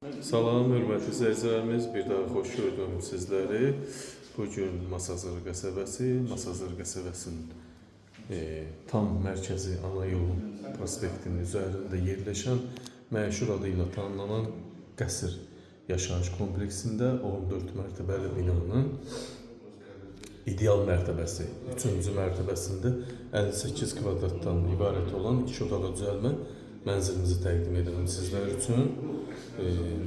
Salam, hörmətli izləyicilərimiz, bir daha xoş gördüm sizləri. Bugün Masazır qəsəbəsinin tam mərkəzi ana yolun prospektinin üzərində yerləşən məşhur adıyla tanınan qəsr yaşayış kompleksində 14 mərtəbəli binanın ideal mərtəbəsi, 3-cü mərtəbəsində 58 kvadratdan ibarət olan 2 otağa düzəlmə mənzilimizi təqdim edirəm sizlər üçün.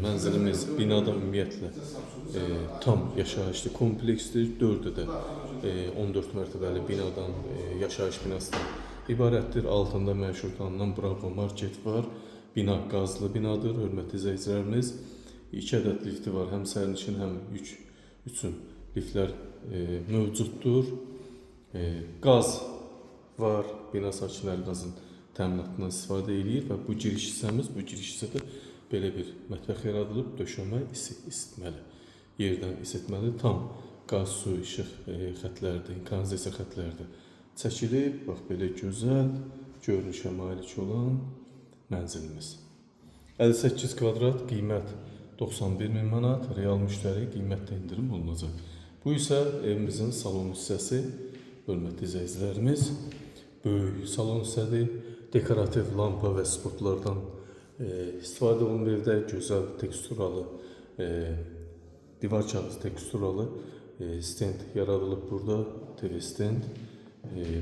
Mənzilimiz binada ümumiyyətlə tam yaşayışlı kompleksdir. 4'ü də 14 mərtəbəli binadan, yaşayış binasından ibarətdir. Altında məşhur tanınan Bravo market var. Bina qazlı binadır, hörmətli izləyicilərimiz. 2 ədəd lifti var, həm sərnişin, həm yük üçün liftlər mövcuddur. Qaz var, bina sakinləri qazın təminatından istifadə edir və bu giriş hissədə belə bir mətbəx yaradılıb, döşəmə isitməli, yerdən isitməli, tam qaz, su, işıq xətlərdə, kanalizasiya xətlərdə çəkilib. Bax, belə gözəl görünüşə malik olan mənzilimiz. 58 kvadrat, qiymət 91.000 manat, real müştəri qiymətdə indirim olunacaq. Bu isə evimizin salon hissəsi, hörmətli izləyicilərimiz. Böyük salon hissədir, dekorativ lampa və spotlardan istifadə olunur evdə. Gözəl teksturalı, divar kağızı teksturalı stend yaradılıb burada, TV stend.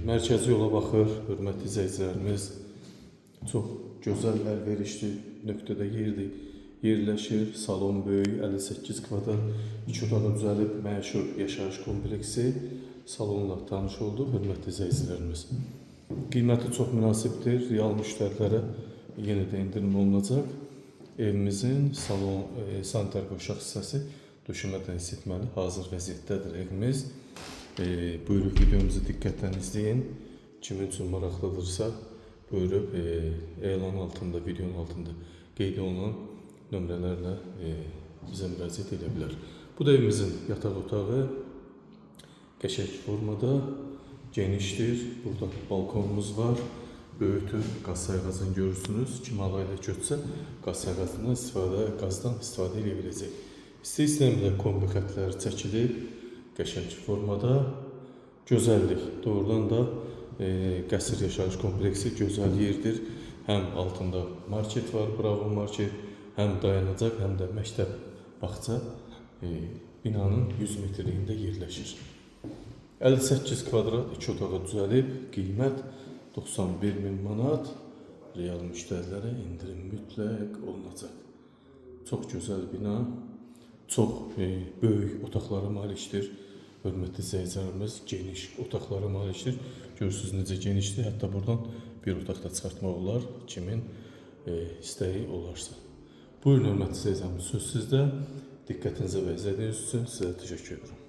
Mərkəzi yola baxır, hörmətli izləyicilərimiz. Çox gözəl, əlverişli nöqtədə yerləşir. Salon böyük, 58 kvadrat, 2 otağa düzəlib məşhur yaşayış kompleksi. Salonla tanış olduq, hörmətli izləyicilərimiz. Qiyməti çox münasibdir, real müştərilərə yenə də indirim olunacaq. Evimizin salon, sanitar qoşaq hissəsi döşəmədən isitməli, hazır vəziyyətdədir evimiz. Buyurub videomuzu diqqətlə izləyin. Kimin üçün maraqlıdırsa, buyurub elan altında, videonun altında qeyd olunan nömrələrlə bizə müraciət edə bilər. Bu da evimizin yataq otağı, qəşəng formada, genişdir. Burada balkonumuz var. Böyütür, qaz sayğacını görürsünüz. Kim alayla götürsə, qaz sayğacından qazdan istifadə edə biləcək. İstər-istəyən kombi xətləri çəkilib, qəşəng formada. Gözəllik, doğrudan da qəsr yaşayış kompleksi gözəl yerdir. Həm altında market var, Bravo market, həm dayanacaq, həm də məktəb bağça binanın 100 metrliyində yerləşir. 58 kvadrat, 2 otağa düzəlib, qiymət 91.000 manat, real müştərilərə indirim mütləq olunacaq. Çox gözəl bina, çox böyük otaqlara malikdir. Hörmətli izləyicilərimiz, geniş otaqlara malikdir. Görürsünüz necə genişdir, hətta buradan bir otaq da çıxartmaq olar, kimin istəyi olarsa. Buyurun, hörmətli izləyicilərimiz, söz sizdə. Diqqətinizə və izlədiyiniz üçün sizə təşəkkür edirəm.